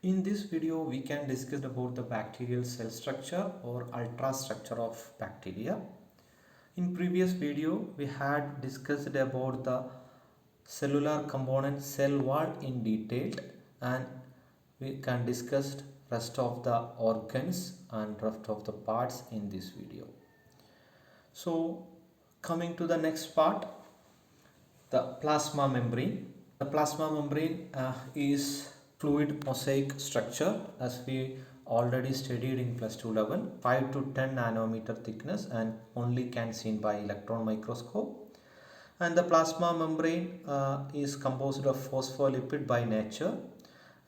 In this video, we can discuss about the bacterial cell structure or ultrastructure of bacteria. In previous video, we had discussed about the cellular component cell wall in detail, and we can discuss rest of the organs and rest of the parts in this video. So coming to the next part, the plasma membrane. The plasma membrane is fluid mosaic structure, as we already studied in plus 2 level, 5 to 10 nanometer thickness and only can seen by electron microscope. And the plasma membrane is composed of phospholipid by nature,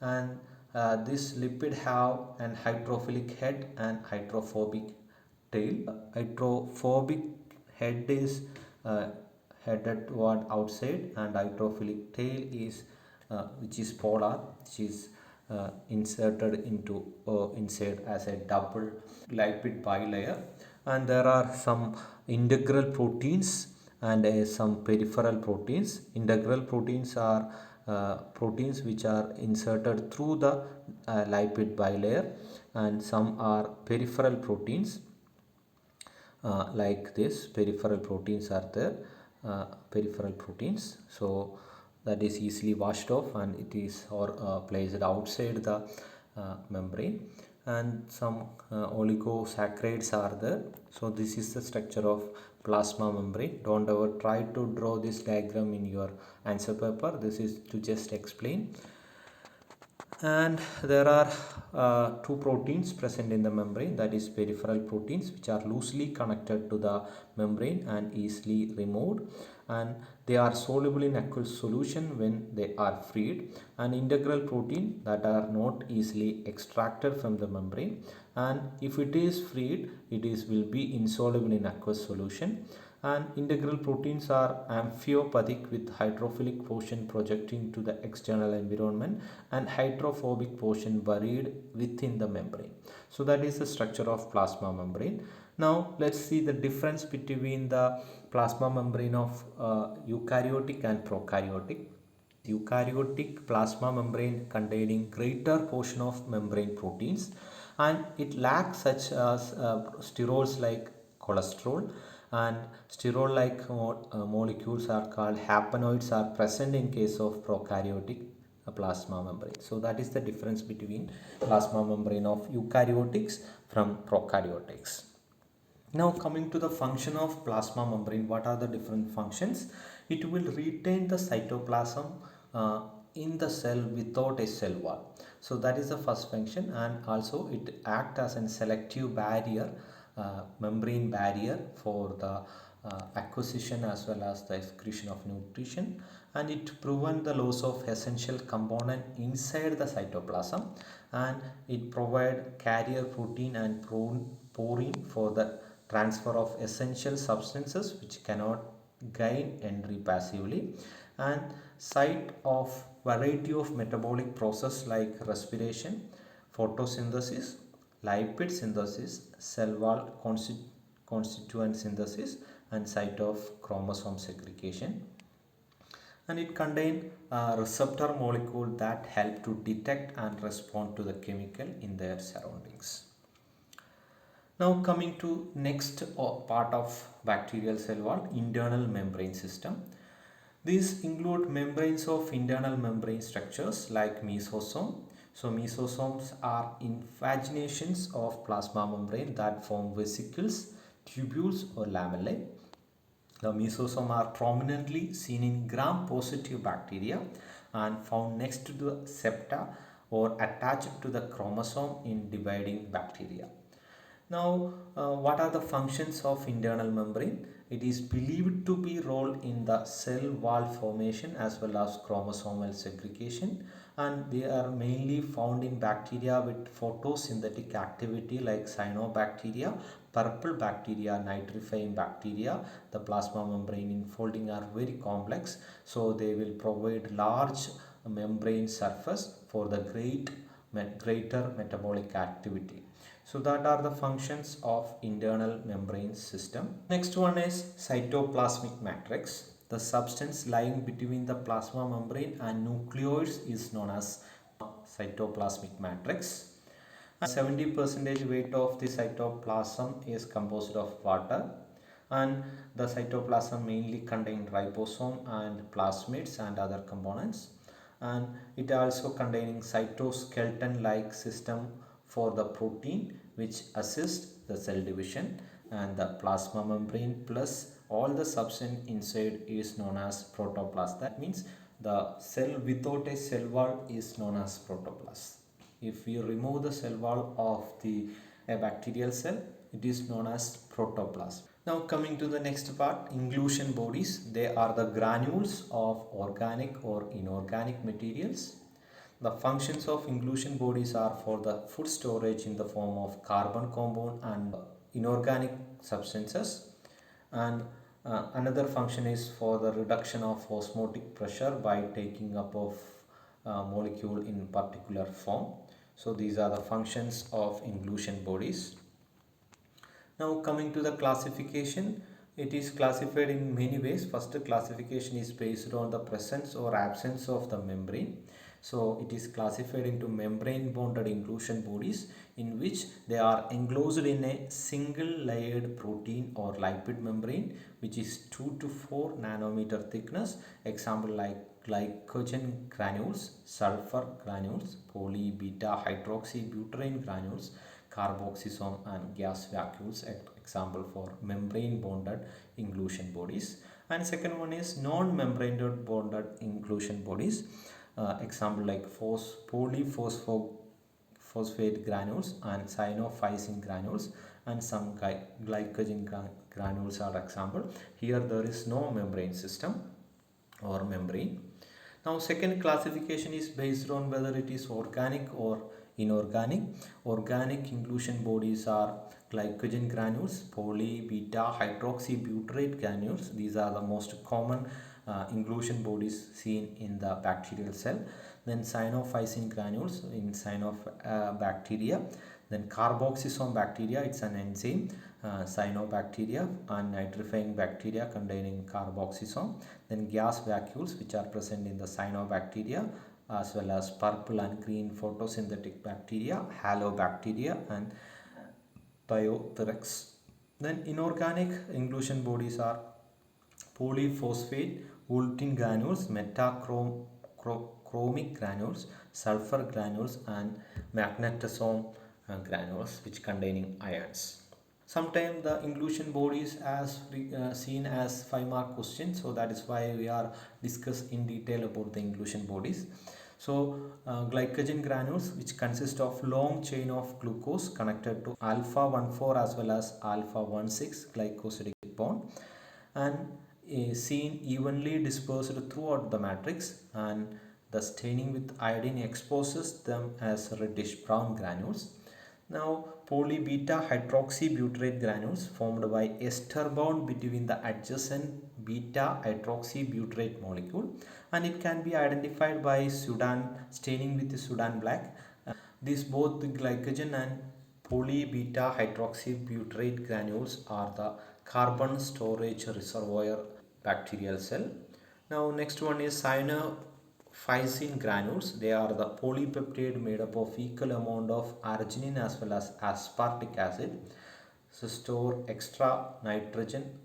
and this lipid have an hydrophilic head and hydrophobic tail. Hydrophobic head is headed toward outside, and hydrophilic tail is which is polar, which is inserted into inside as a double lipid bilayer. And there are some integral proteins and some peripheral proteins. Integral proteins are proteins which are inserted through the lipid bilayer, and some are peripheral proteins like this. Peripheral proteins are there, peripheral proteins, so that is easily washed off and it is or placed outside the membrane. And some oligosaccharides are there. So this is the structure of plasma membrane. Don't ever try to draw this diagram in your answer paper. This is to just explain. And there are two proteins present in the membrane, that is peripheral proteins, which are loosely connected to the membrane and easily removed, and they are soluble in aqueous solution when they are freed. And integral protein that are not easily extracted from the membrane, and if it is freed, will be insoluble in aqueous solution. And integral proteins are amphipathic with hydrophilic portion projecting to the external environment and hydrophobic portion buried within the membrane. So that is the structure of plasma membrane. Now let's see the difference between the plasma membrane of eukaryotic and prokaryotic. Eukaryotic plasma membrane containing greater portion of membrane proteins, and it lacks such as sterols like cholesterol, and sterol like molecules are called haploids are present in case of prokaryotic plasma membrane. So that is the difference between plasma membrane of eukaryotics from prokaryotics. Now coming to the function of plasma membrane, what are the different functions? It will retain the cytoplasm in the cell without a cell wall. So that is the first function, and also it acts as a selective barrier, membrane barrier for the acquisition as well as the excretion of nutrition, and it prevents the loss of essential component inside the cytoplasm, and it provides carrier protein and porine for the transfer of essential substances which cannot gain entry passively, and site of variety of metabolic process like respiration, photosynthesis, lipid synthesis, cell wall constituent synthesis, and site of chromosome segregation. And it contains receptor molecule that help to detect and respond to the chemical in their surroundings. Now coming to next part of bacterial cell wall, internal membrane system. These include membranes of internal membrane structures like mesosome. So mesosomes are invaginations of plasma membrane that form vesicles, tubules or lamellae. The mesosome are prominently seen in gram-positive bacteria and found next to the septa or attached to the chromosome in dividing bacteria. Now, what are the functions of internal membrane? It is believed to be role in the cell wall formation as well as chromosomal segregation, and they are mainly found in bacteria with photosynthetic activity like cyanobacteria, purple bacteria, nitrifying bacteria. The plasma membrane enfolding are very complex, so they will provide large membrane surface for the greater metabolic activity. So that are the functions of internal membrane system. Next one is cytoplasmic matrix. The substance lying between the plasma membrane and nucleoids is known as cytoplasmic matrix. 70% weight of the cytoplasm is composed of water, and the cytoplasm mainly contain ribosome and plasmids and other components, and it also containing cytoskeleton like system for the protein which assists the cell division, and the plasma membrane plus all the substance inside is known as protoplasm. That means the cell without a cell wall is known as protoplasm. If we remove the cell wall of a bacterial cell, it is known as protoplasm. Now coming to the next part, inclusion bodies. They are the granules of organic or inorganic materials. The functions of inclusion bodies are for the food storage in the form of carbon compound and inorganic substances, and another function is for the reduction of osmotic pressure by taking up of molecule in particular form. So these are the functions of inclusion bodies. Now coming to the classification, it is classified in many ways. First classification is based on the presence or absence of the membrane. So it is classified into membrane bonded inclusion bodies, in which they are enclosed in a single layered protein or lipid membrane which is 2 to 4 nanometer thickness. Example like glycogen granules, sulfur granules, poly beta hydroxybutyrate granules, carboxysome and gas vacuoles, example for membrane bonded inclusion bodies. And second one is non-membrane bonded inclusion bodies, example like polyphosphate granules and cyanophysin granules, and some glycogen granules are example. Here there is no membrane system or membrane. Now second classification is based on whether it is organic or inorganic. Organic inclusion bodies are glycogen granules, poly beta hydroxybutyrate granules. These are the most common inclusion bodies seen in the bacterial cell. Then cyanophysin granules in cyanobacteria. Then carboxysome bacteria, it's an enzyme, cyanobacteria, and nitrifying bacteria containing carboxysome. Then gas vacuoles, which are present in the cyanobacteria, as well as purple and green photosynthetic bacteria, halobacteria and Thiothyrex. Then inorganic inclusion bodies are polyphosphate Wultin granules, metachromic granules, sulfur granules, and magnetosome granules which containing ions. Sometimes the inclusion bodies as seen as 5-mark questions, so that is why we are discuss in detail about the inclusion bodies. So glycogen granules, which consist of long chain of glucose connected to alpha 1,4 as well as alpha 1,6 glycosidic bond, and seen evenly dispersed throughout the matrix, and the staining with iodine exposes them as reddish brown granules. Now poly beta hydroxybutyrate granules formed by ester bond between the adjacent beta hydroxybutyrate molecule, and it can be identified by staining with the Sudan black. These both the glycogen and poly beta hydroxybutyrate granules are the carbon storage reservoir bacterial cell. Now next one is cyanophysin granules. They are the polypeptide made up of equal amount of arginine as well as aspartic acid. So store extra nitrogen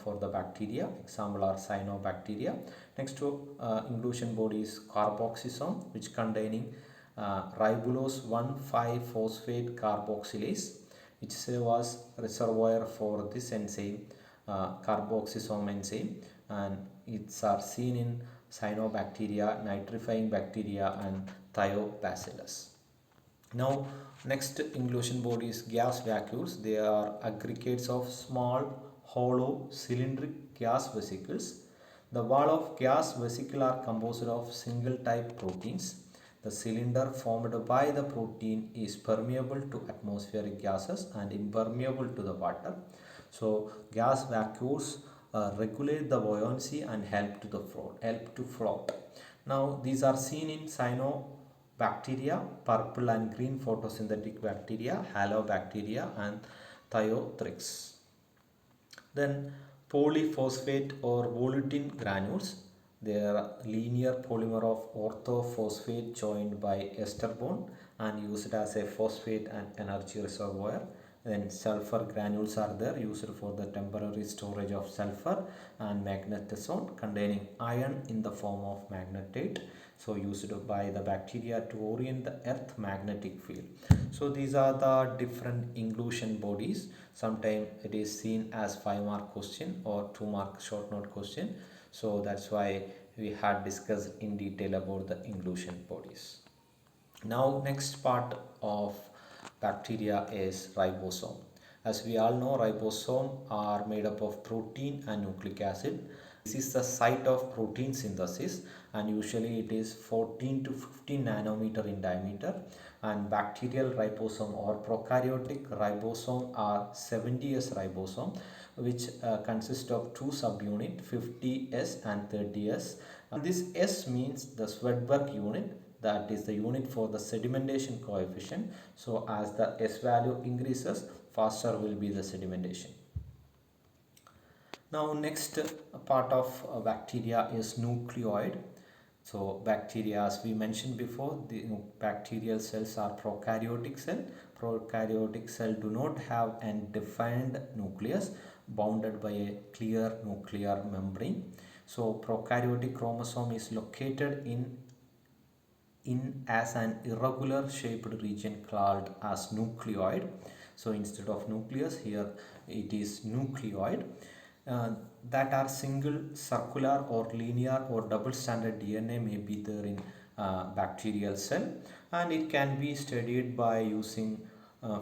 for the bacteria. Example are cyanobacteria. Next to inclusion body is carboxysome, which containing ribulose 1,5-phosphate carboxylase, which was reservoir for this enzyme, carboxysome enzyme, and it's are seen in cyanobacteria, nitrifying bacteria, and thiobacillus. Now next inclusion body is gas vacuoles. They are aggregates of small hollow cylindric gas vesicles. The wall of gas vesicle are composed of single type proteins. The cylinder formed by the protein is permeable to atmospheric gases and impermeable to the water. So gas vacuoles regulate the buoyancy and help to float. Now these are seen in cyanobacteria, purple and green photosynthetic bacteria, halobacteria, and Thiothyrex. Then polyphosphate or Wultin granules. They are linear polymer of orthophosphate joined by ester bond and used as a phosphate and energy reservoir. Then sulfur granules are there, used for the temporary storage of sulfur, and magnetosome containing iron in the form of magnetite, so used by the bacteria to orient the earth magnetic field. So these are the different inclusion bodies. Sometimes it is seen as 5-mark question or 2-mark short note question. So that's why we had discussed in detail about the inclusion bodies. Now next part of bacteria is ribosome. As we all know, ribosome are made up of protein and nucleic acid. This is the site of protein synthesis, and usually it is 14 to 15 nanometer in diameter, and bacterial ribosome or prokaryotic ribosome are 70S ribosome, which consist of two subunit 50S and 30S. And this S means the Swedberg unit, that is the unit for the sedimentation coefficient. So as the S value increases, faster will be the sedimentation. Now next part of bacteria is nucleoid. So bacteria, as we mentioned before, the bacterial cells are prokaryotic cell. Prokaryotic cell do not have a defined nucleus bounded by a clear nuclear membrane. So prokaryotic chromosome is located in as an irregular shaped region called as nucleoid. So instead of nucleus, here it is nucleoid. That are single, circular or linear or double stranded DNA may be there in bacterial cell, and it can be studied by using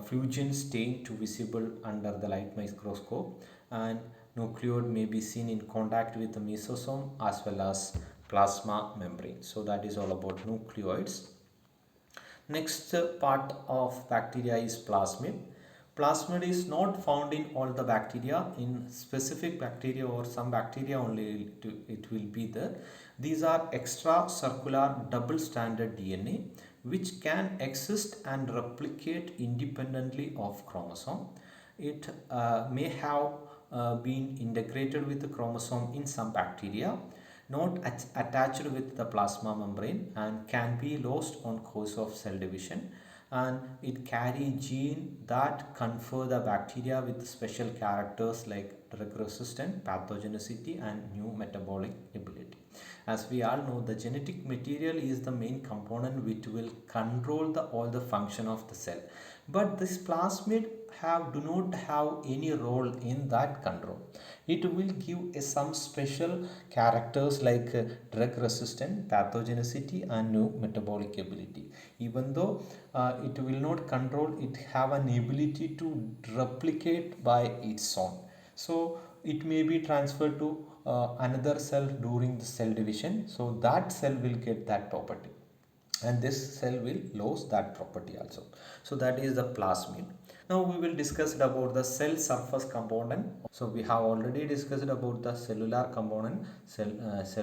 fusion stain to visible under the light microscope, and nucleoid may be seen in contact with the mesosome as well as plasma membrane. So that is all about nucleoids. Next part of bacteria is plasmid. Plasmid is not found in all the bacteria. In specific bacteria or some bacteria only it will be there. These are extracircular double-stranded DNA which can exist and replicate independently of chromosome. It may have been integrated with the chromosome in some bacteria, not attached with the plasma membrane, and can be lost on course of cell division, and it carry gene that confer the bacteria with special characters like drug resistant, pathogenicity and new metabolic ability. As we all know, the genetic material is the main component which will control all the function of the cell, but this plasmid do not have any role in that control. It will give some special characters like drug resistant, pathogenicity and new metabolic ability. Even though it will not control, it have an ability to replicate by its own. So it may be transferred to another cell during the cell division, so that cell will get that property and this cell will lose that property also. So that is the plasmid. Now we will discuss about the cell surface component. So we have already discussed about the cellular component, cell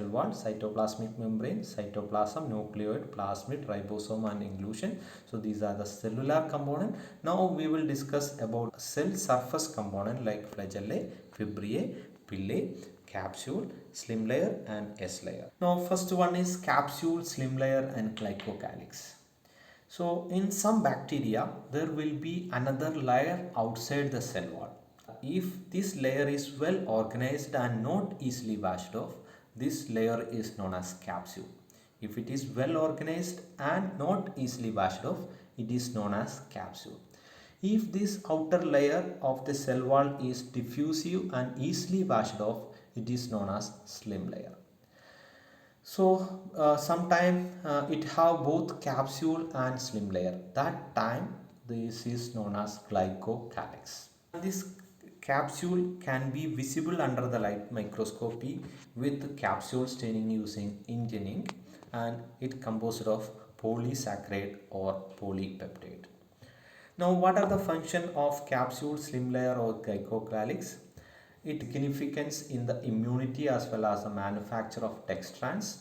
wall, cytoplasmic membrane, cytoplasm, nucleoid, plasmid, ribosome and inclusion. So these are the cellular component. Now we will discuss about cell surface component like flagellae, Fimbriae, pilli, capsule, slim layer and S layer. Now first one is capsule, slim layer and GLYCOCALYX. So in some bacteria there will be another layer outside the cell wall. If this layer is well organized and not easily washed off, this layer is known as capsule. If it is well organized and not easily washed off, it is known as capsule. If this outer layer of the cell wall is diffusive and easily washed off, it is known as slim layer. So sometime it have both capsule and slim layer. That time this is known as GLYCOCALYX. This capsule can be visible under the light microscopy with capsule staining using Indian ink, and it composed of polysaccharide or polypeptide. Now what are the function of capsule, slim layer or GLYCOCALYX? It significance in the immunity as well as the manufacture of dextrans,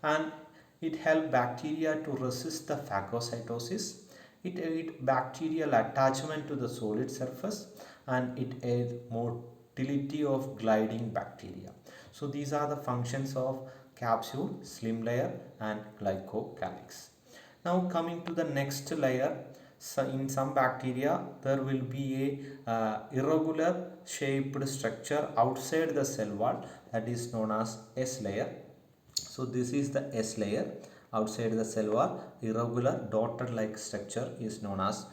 and it help bacteria to resist the phagocytosis. It aid bacterial attachment to the solid surface, and it aid motility of gliding bacteria. So these are the functions of capsule, slim layer and GLYCOCALYX. Now coming to the next layer, so in some bacteria there will be a irregular shaped structure outside the cell wall, that is known as S layer. So this is the S layer outside the cell wall. Irregular dotted like structure is known as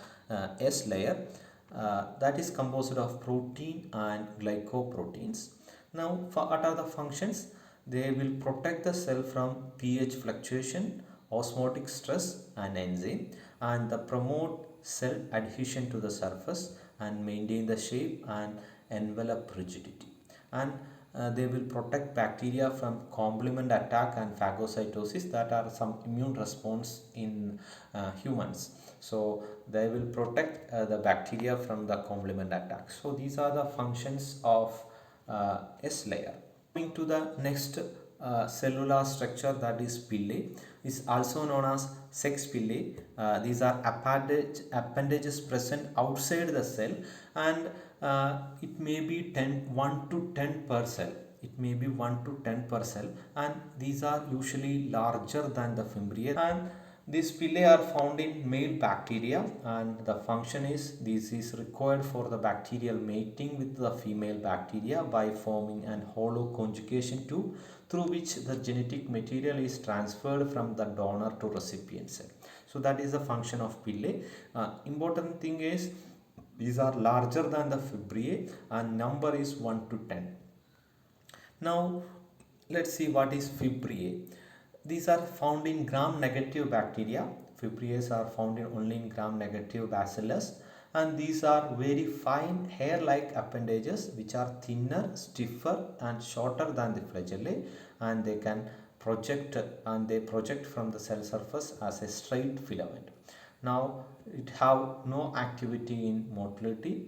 S layer. That is composed of protein and glycoproteins. Now what are the functions? They will protect the cell from pH fluctuation, osmotic stress and enzyme, and the promote cell adhesion to the surface and maintain the shape and envelope rigidity. And they will protect bacteria from complement attack and phagocytosis, that are some immune response in humans. So they will protect the bacteria from the complement attack. So these are the functions of S layer. Coming to the next cellular structure, that is pilli, is also known as sex pilli. These are appendages present outside the cell, and it may be 1 to 10 per cell. It may be 1 to 10 per cell, and these are usually larger than the Fimbriae. And these pilli are found in male bacteria, and the function is this is required for the bacterial mating with the female bacteria by forming an hollow conjugation tube through which the genetic material is transferred from the donor to recipient cell. So that is the function of pilli. Important thing is these are larger than the Fimbriae and number is 1 to 10. Now let's see what is Fimbriae. These are found in gram-negative bacteria. Fimbriae are found only in gram-negative bacillus, and these are very fine hair-like appendages which are thinner, stiffer and shorter than the flagellae, and they can project from the cell surface as a straight filament. Now it have no activity in motility.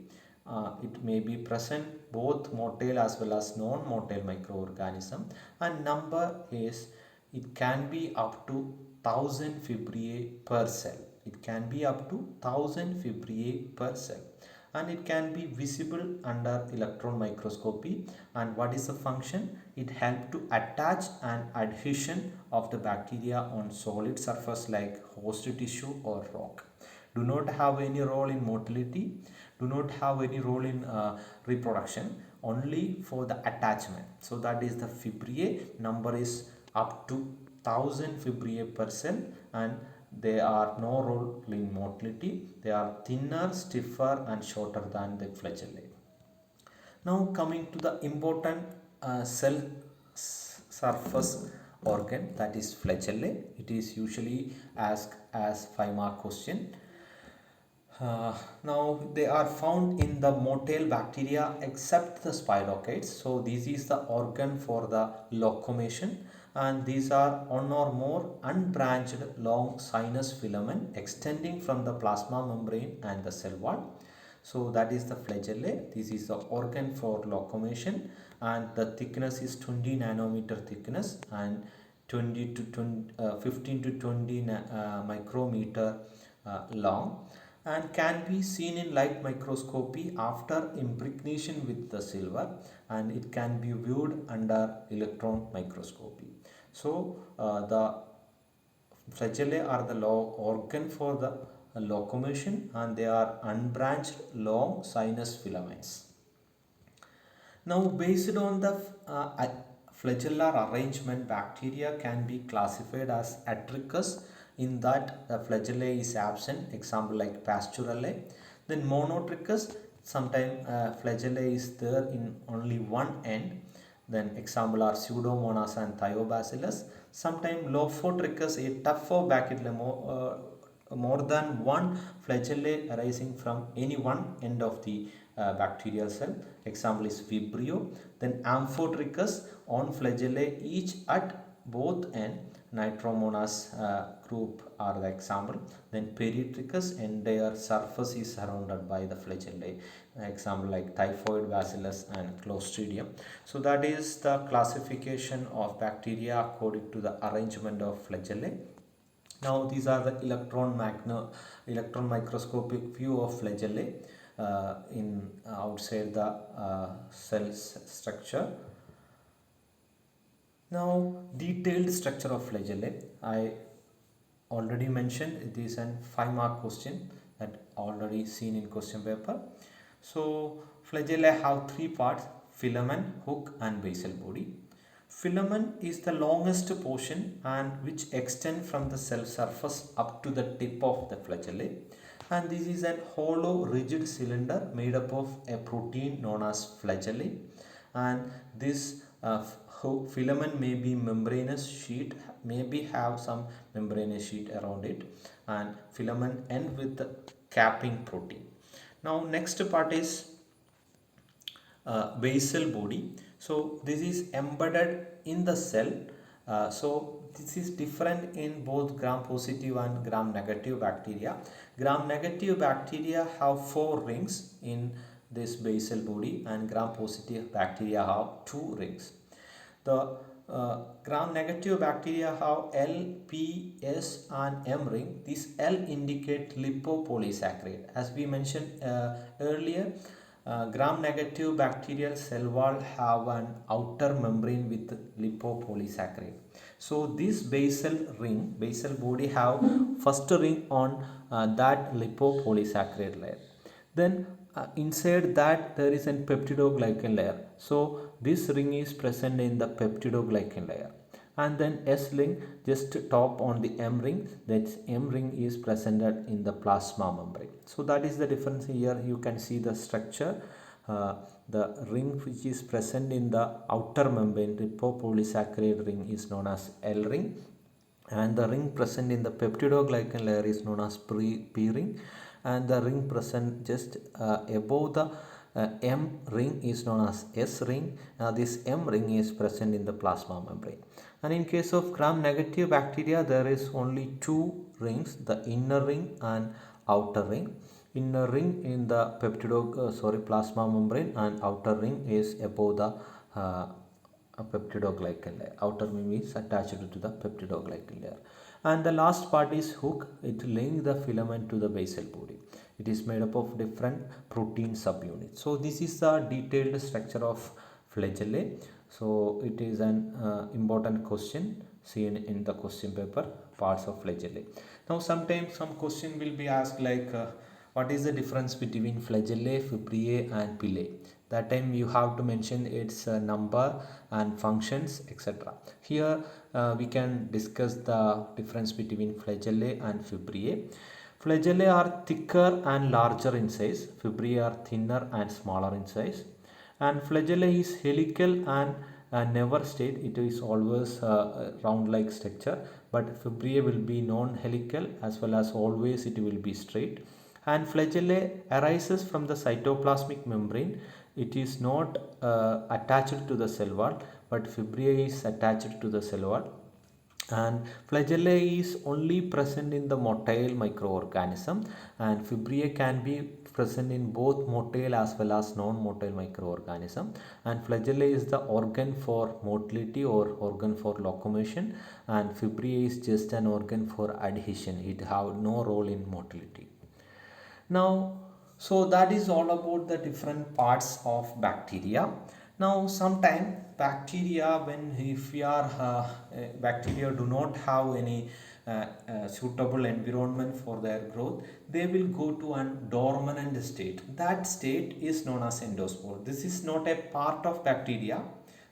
It may be present both motile as well as non-motile microorganism, and number is it can be up to 1000 Fimbriae per cell. It can be up to 1000 Fimbriae per cell, and it can be visible under electron microscopy. And what is the function? It helps to attach an adhesion of the bacteria on solid surface like host tissue or rock. Do not have any role in motility, do not have any role in reproduction, only for the attachment. So that is the Fimbriae. Number is up to 1000 Fimbriae per cell, and they are no role in motility. They are thinner, stiffer and shorter than the flagellae. Now coming to the important cell surface organ, that is flagellae. It is usually asked as 5-mark question. Now they are found in the motile bacteria except the spirochetes. So this is the organ for the locomotion, and these are one or more unbranched long sinus filament extending from the plasma membrane and the cell wall. So that is the flagellae. This is the organ for locomotion, and the thickness is 20 nanometer thickness and 15 to 20 micrometer long, and can be seen in light microscopy after impregnation with the silver, and it can be viewed under electron microscopy. So the flagellae are the organ for the locomotion, and they are unbranched long sinus filaments. Now based on the flagellar arrangement, bacteria can be classified as atricous, in that the flagellae is absent, example like Pasteurella. Then monotricous, sometimes flagellae is there in only one end, then example are Pseudomonas and Thiobacillus. Sometimes Lophotricus, a tougher bacteria, more than one flagellae arising from any one end of the bacterial cell, example is Vibrio. Then Amphotricus, on flagellae each at both end, Nitromonas group are the example. Then Peritricus, entire surface is surrounded by the flagellae, example like typhoid bacillus and Clostridium. So that is the classification of bacteria according to the arrangement of flagellae. Now these are the electron microscopic view of flagellae in outside the cell structure. Now, detailed structure of flagellae. I already mentioned it is an 5-mark question that already seen in question paper. So, flagellae have 3 parts: filament, hook and basal body. Filament is the longest portion and which extend from the cell surface up to the tip of the flagellae, and this is an hollow rigid cylinder made up of a protein known as flagellae, and this filament may be membranous sheet, maybe have some membranous sheet around it, and filament end with the capping protein. Now next part is basal body. So this is embedded in the cell. So this is different in both gram positive and gram negative bacteria. Gram negative bacteria have 4 rings in this basal body, and gram positive bacteria have 2 rings. The gram negative bacteria have L, P, S and M ring. This L indicate lipopolysaccharide. As we mentioned earlier, gram negative bacterial cell wall have an outer membrane with lipopolysaccharide. So this basal body have first ring on that lipopolysaccharide layer. Then inside that there is a peptidoglycan layer. So this ring is present in the peptidoglycan layer. And then S ring just top on the M ring, that M ring is presented in the plasma membrane. So that is the difference here. You can see the structure. The ring which is present in the outer membrane, lipopolysaccharide ring, is known as L ring, and the ring present in the peptidoglycan layer is known as P ring, and the ring present just above the M ring is known as S ring. This M ring is present in the plasma membrane. And in case of gram negative bacteria, there is only 2 rings, the inner ring and outer ring. Inner ring in the plasma membrane, and outer ring is above the peptidoglycan layer. Outer ring is attached to the peptidoglycan layer. And the last part is hook. It links the filament to the basal body. It is made up of different protein subunits. So this is the detailed structure of flagellae. So it is an important question seen in the question paper, parts of flagellae. Now sometimes some question will be asked like what is the difference between flagellae, fimbriae and pilli? That time you have to mention its number and functions, etc. Here we can discuss the difference between flagellae and fimbriae. Flagellae are thicker and larger in size. Fimbriae are thinner and smaller in size. And flagellae is helical and never straight. It is always round like structure, but fimbriae will be non-helical as well as always it will be straight. And flagellae arises from the cytoplasmic membrane. It is not attached to the cell wall, but fimbriae is attached to the cell wall. And flagellae is only present in the motile microorganism, and fimbriae can be present in both motile as well as non-motile microorganism. And flagellae is the organ for motility or organ for locomotion, and fimbriae is just an organ for adhesion. It have no role in motility. Now, so that is all about the different parts of bacteria. Now sometime bacteria, when if we are bacteria do not have any suitable environment for their growth, they will go to an dormant state. That state is known as endospore. This is not a part of bacteria.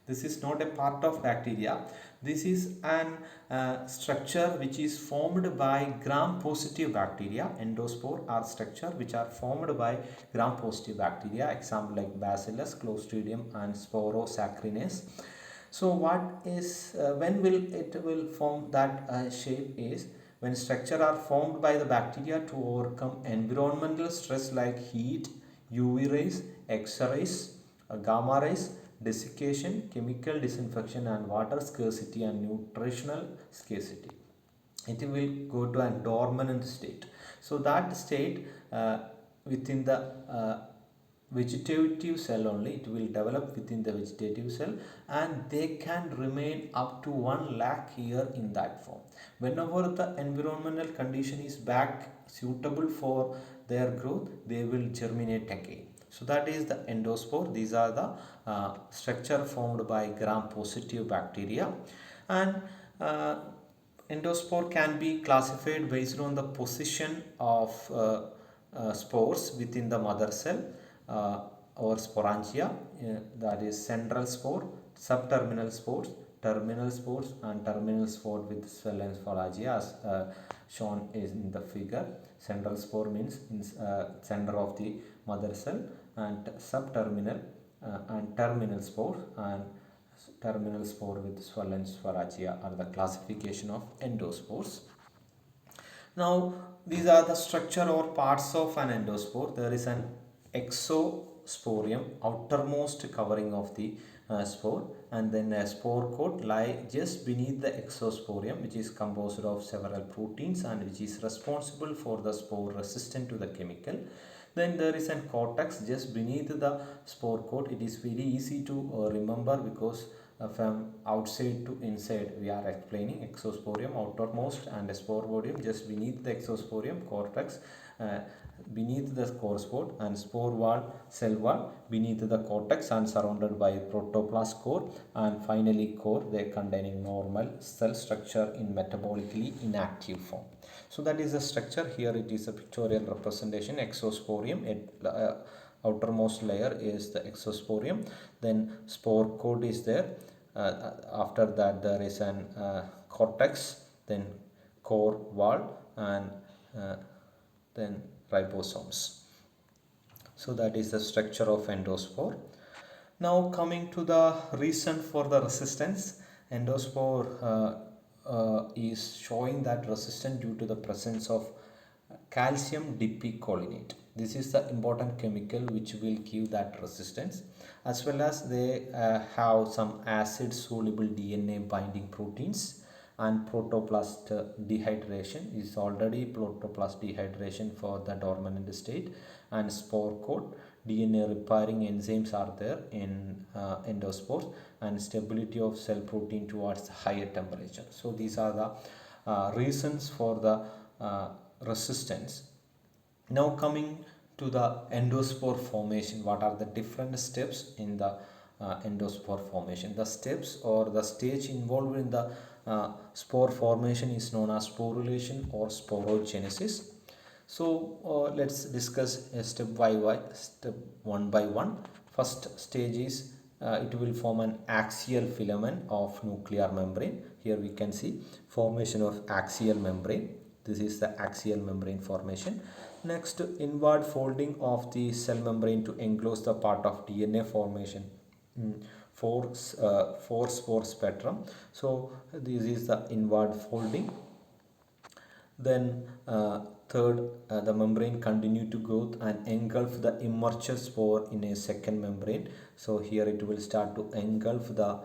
This is not a part of bacteria. This is an structure which is formed by gram-positive bacteria. Endospore are structure which are formed by gram-positive bacteria. Example like Bacillus, Clostridium, and Sporosaccharines. So what is when will it will form that shape is when structure are formed by the bacteria to overcome environmental stress like heat, UV rays, X-rays, gamma rays, desiccation, chemical disinfection, and water scarcity and nutritional scarcity. It will go to a dormant state. So that state within the vegetative cell only, it will develop within the vegetative cell, and they can remain up to 1 lakh year in that form. Whenever the environmental condition is back suitable for their growth, they will germinate again. So that is the endospore. These are the structure formed by gram-positive bacteria, and endospore can be classified based on the position of spores within the mother cell or sporangia, that is central spore, subterminal spores, terminal spores, and terminal spore with swollen sporangia as shown in the figure. Central spore means in center of the mother cell, and subterminal and terminal spore and terminal spore with swollen sporangia are the classification of endospores. Now these are the structure or parts of an endospore. There is an exosporium, outermost covering of the spore, and then a spore coat lie just beneath the exosporium, which is composed of several proteins and which is responsible for the spore resistant to the chemical. Then there is a cortex just beneath the spore coat. It is very easy to remember because from outside to inside we are explaining exosporium outermost and a spore volume just beneath the exosporium, cortex beneath the spore spot, and spore wall, cell wall beneath the cortex and surrounded by protoplast core, and finally core, they containing normal cell structure in metabolically inactive form. So that is the structure. Here it is a pictorial representation. Exosporium, outermost layer is the exosporium, then spore coat is there, after that there is an cortex, then core wall, and then ribosomes. So that is the structure of endospore. Now coming to the reason for the resistance, endospore is showing that resistance due to the presence of calcium dipicolinate. This is the important chemical which will give that resistance, as well as they have some acid soluble DNA binding proteins, and protoplast dehydration is already protoplast dehydration for the dormant state, and spore coat DNA repairing enzymes are there in endospores, and stability of cell protein towards higher temperature. So these are the reasons for the resistance. Now coming to the endospore formation, what are the different steps in the endospore formation? The steps or the stage involved in the spore formation is known as sporulation or sporogenesis. So let's discuss step one by one. First stage is it will form an axial filament of nuclear membrane. Here we can see formation of axial membrane. This is the axial membrane formation. Next, inward folding of the cell membrane to enclose the part of DNA formation. Four spore spectrum. So this is the inward folding. Then third, the membrane continue to go and engulf the immature spore in a second membrane. So here it will start to engulf the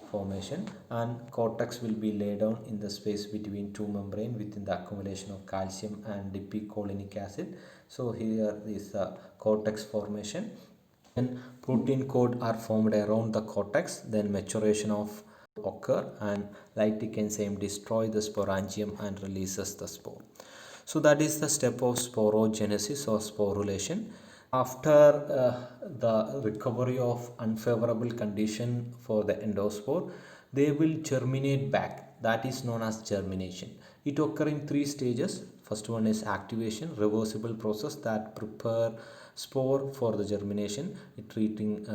formation, and cortex will be laid down in the space between two membrane within the accumulation of calcium and dipicolinic acid. So here is the cortex formation. Then protein coat are formed around the cortex. Then maturation of occur, and lytic enzyme destroy the sporangium and releases the spore. So that is the step of sporogenesis or sporulation. After the recovery of unfavorable condition for the endospore, they will germinate back. That is known as germination. It occurs in three stages. First one is activation, reversible process that prepare spore for the germination, treatment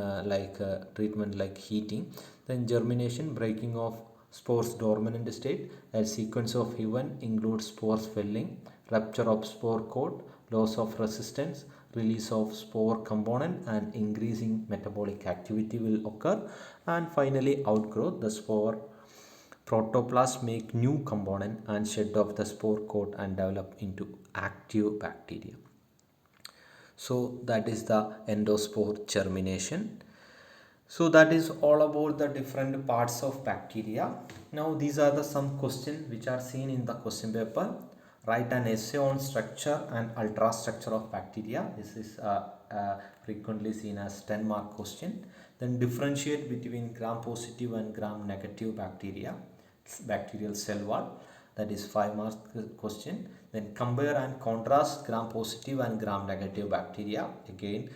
like heating. Then germination, breaking of spores dormant state. A sequence of events includes spore swelling, rupture of spore coat, loss of resistance, release of spore component, and increasing metabolic activity will occur, and finally outgrowth. The spore protoplast make new component and shed off the spore coat and develop into active bacteria. So that is the endospore germination. So that is all about the different parts of bacteria. Now these are the some questions which are seen in the question paper. Write an essay on structure and ultrastructure of bacteria. This is frequently seen as 10-mark question. Then differentiate between gram positive and gram negative bacteria, bacterial cell wall. that is 5 mark question. Then compare and contrast gram positive and gram negative bacteria. Again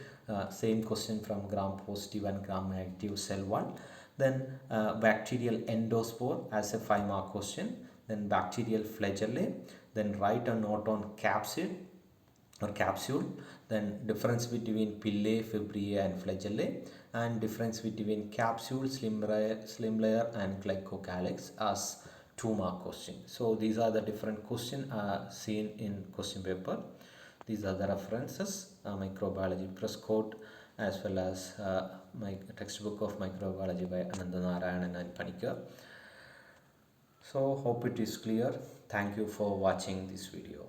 same question from gram positive and gram negative cell 1. Then bacterial endospore as a 5 mark question. Then bacterial flagellae. Then write a note on capsid or capsule. Then difference between pilli, fimbriae and flagellae, and difference between capsule, slim layer and glycocalyx as 2 mark question. So these are the different questions seen in question paper. These are the references, microbiology press quote, as well as my textbook of microbiology by Ananda Narayanan and Panikar. So hope it is clear. Thank you for watching this video.